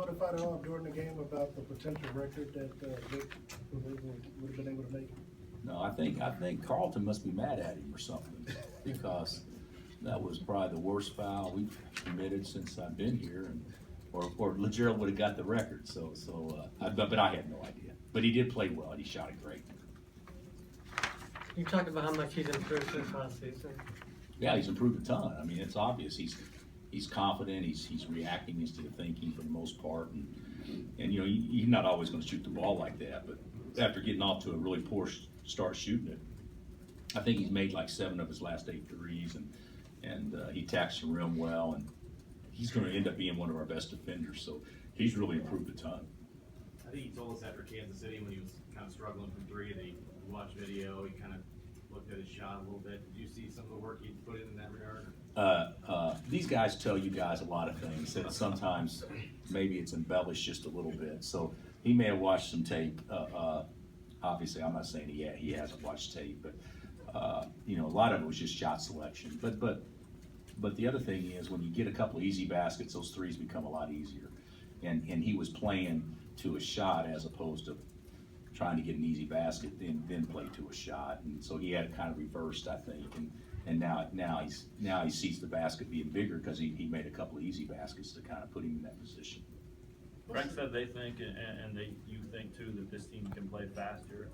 notified at all during the game about the potential record that Vic would have been able to make? No, I think Carlton must be mad at him or something, because that was probably the worst foul we've committed since I've been here, and or Gerald would have got the record. But I had no idea. But he did play well. He shot it great. You talked about how much he's improved since last season. Yeah, he's improved a ton. I mean, it's obvious. He's confident. He's reacting instead of thinking for the most part. And you know, he's not always going to shoot the ball like that. But after getting off to a really poor start shooting it, I think he's made like 7 of his last 8 threes, and he attacks the rim well, and he's going to end up being one of our best defenders. So he's really improved a ton. I think he told us after Kansas City when he was kind of struggling from 3 that he watched video, he kind of looked at his shot a little bit. Did you see some of the work he put in that regard? These guys tell you guys a lot of things that sometimes maybe it's embellished just a little bit. So he may have watched some tape. Obviously, I'm not saying he hasn't watched tape, but you know, a lot of it was just shot selection. But the other thing is, when you get a couple of easy baskets, those threes become a lot easier. And he was playing to a shot as opposed to trying to get an easy basket, then play to a shot. And so he had it kind of reversed, I think. And now he sees the basket being bigger because he made a couple of easy baskets to kind of put him in that position. Frank said they think, and you think too, that this team can play faster.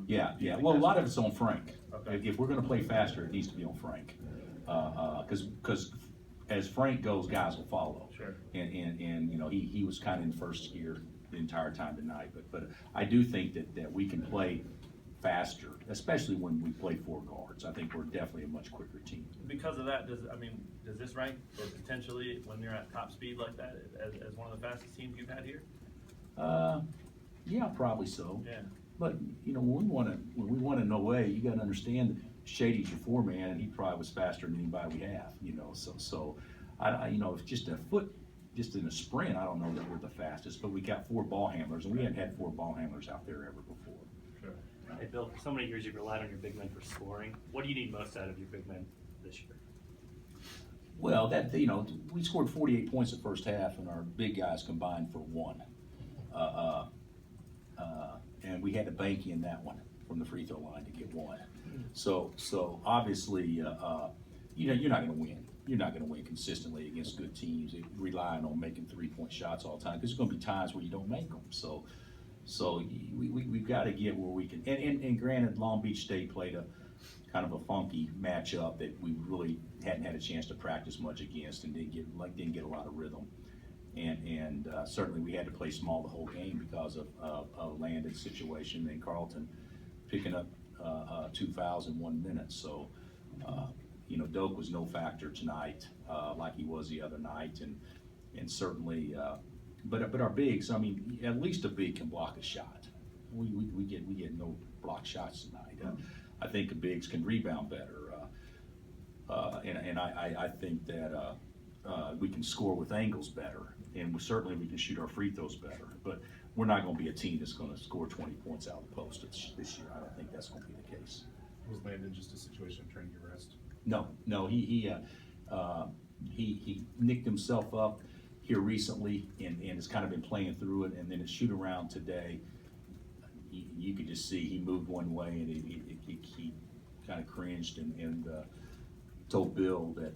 Yeah. Well, a lot of it's on Frank. Okay. If we're going to play faster, it needs to be on Frank. Because as Frank goes, guys will follow. Sure. And you know, he was kind of in first gear the entire time tonight. But I do think that we can play faster, especially when we play 4 guards. I think we're definitely a much quicker team. Because of that, does this rank, or potentially when you're at top speed like that, as one of the fastest teams you've had here? Yeah, probably so. Yeah. But you know, when we won in Noe, you got to understand that Shady's your 4-man, and he probably was faster than anybody we have. You know, so I you know, if just a foot, just in a sprint, I don't know that we're the fastest. But we got 4 ball handlers, and we hadn't had 4 ball handlers out there ever before. Sure. Hey Bill, for so many years you've relied on your big men for scoring. What do you need most out of your big men this year? Well, you know, we scored 48 points the first half, and our big guys combined for 1. And we had to bank in that one from the free throw line to get 1. So obviously, you know, you're not going to win. You're not going to win consistently against good teams relying on making 3-point shots all the time, because there's going to be times where you don't make them. So we've got to get where we can. And granted, Long Beach State played a kind of a funky matchup that we really hadn't had a chance to practice much against, and didn't get a lot of rhythm. And certainly we had to play small the whole game because of Landon's situation and Carlton picking up 2 fouls in 1 minute. So you know, Doak was no factor tonight like he was the other night, and certainly. But our bigs, I mean, at least a big can block a shot. We get no block shots tonight. I think the bigs can rebound better, and I think that we can score with angles better, and certainly we can shoot our free throws better. But we're not going to be a team that's going to score 20 points out of the post this year. I don't think that's going to be the case. Was Landon just a situation of trying to get rest? No, he nicked himself up here recently, and has kind of been playing through it, and then his shoot around today, you could just see he moved one way, and he kind of cringed and told Bill that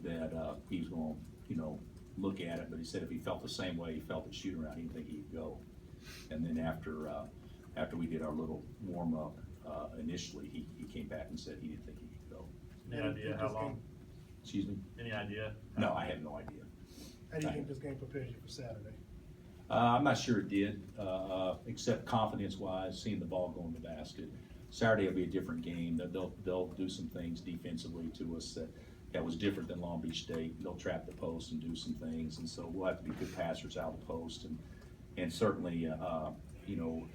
he was going to, you know, look at it, but he said if he felt the same way he felt at shoot around, he didn't think he'd go. And then after we did our little warm up initially, he came back and said he didn't think he could go. Any idea how long? Excuse me? Any idea? No, I have no idea. How do you think this game prepares you for Saturday? I'm not sure it did, except confidence-wise, seeing the ball go in the basket. Saturday will be a different game. They'll do some things defensively to us that was different than Long Beach State. They'll trap the post and do some things, and so we'll have to be good passers out of the post. And certainly, you know,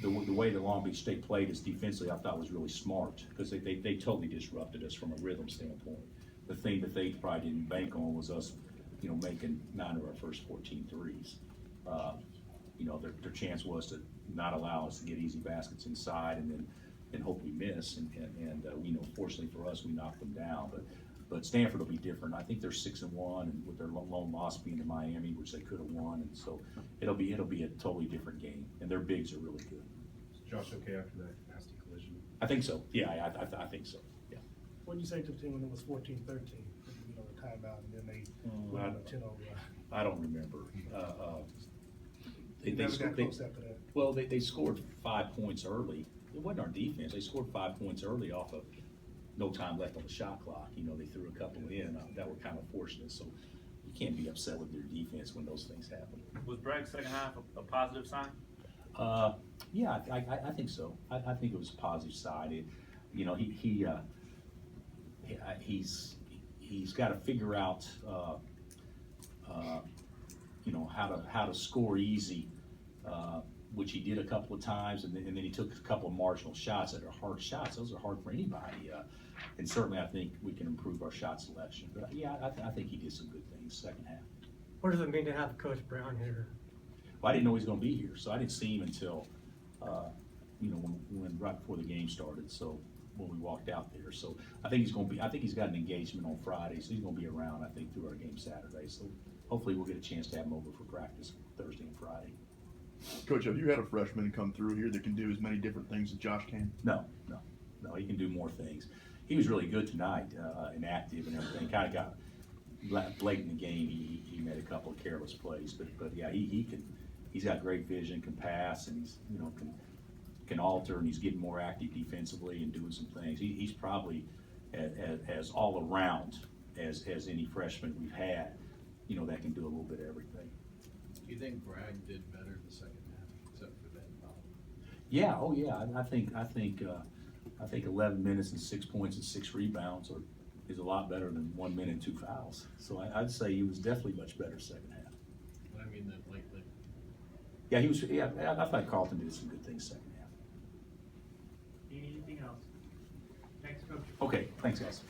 the way that Long Beach State played us defensively, I thought was really smart, because they totally disrupted us from a rhythm standpoint. The thing that they probably didn't bank on was us, you know, making 9 of our first 14 threes. You know, their chance was to not allow us to get easy baskets inside, and hope we miss. And you know, fortunately for us, we knocked them down. But Stanford will be different. I think they're 6-1, and with their lone loss being to Miami, which they could have won, and so it'll be a totally different game. And their bigs are really good. Is Josh okay after that nasty collision? I think so. Yeah, I think so. Yeah. What'd you say to the team when it was 14-13? You know, the timeout, and then they went on a 10-0 run? I don't remember. They They never scored, got close after that. well, they scored 5 points early. It wasn't our defense. They scored 5 points early off of no time left on the shot clock. You know, they threw a couple in that were kind of fortunate. So you can't be upset with your defense when those things happen. Was Bragg's second half a positive sign? Yeah, I think so. I think it was a positive side. You know, he's got to figure out, you know, how to score easy, which he did a couple of times, and then he took a couple of marginal shots that are hard shots. Those are hard for anybody, and certainly I think we can improve our shot selection. But yeah, I think he did some good things second half. What does it mean to have Coach Brown here? Well, I didn't know he was going to be here, so I didn't see him until, you know, when right before the game started. So when we walked out there, so I think he's going to be. I think he's got an engagement on Friday, so he's going to be around. I think through our game Saturday. So hopefully we'll get a chance to have him over for practice Thursday and Friday. Coach, have you had a freshman come through here that can do as many different things as Josh can? No, he can do more things. He was really good tonight and active and everything. Kind of got late in the game. He made a couple of careless plays, but yeah, he can. He's got great vision, can pass, and he's can alter, and he's getting more active defensively and doing some things. He's probably as all around as any freshman we've had. You know, that can do a little bit of everything. Do you think Bragg did better the second half, except for that foul? Yeah, oh yeah, I think 11 minutes and 6 points and 6 rebounds is a lot better than 1 minute and 2 fouls. So I'd say he was definitely much better second half. But I mean, Yeah, he was. Yeah, I thought Carlton did some good things second half. Anything else? Thanks, Coach. Okay, thanks guys.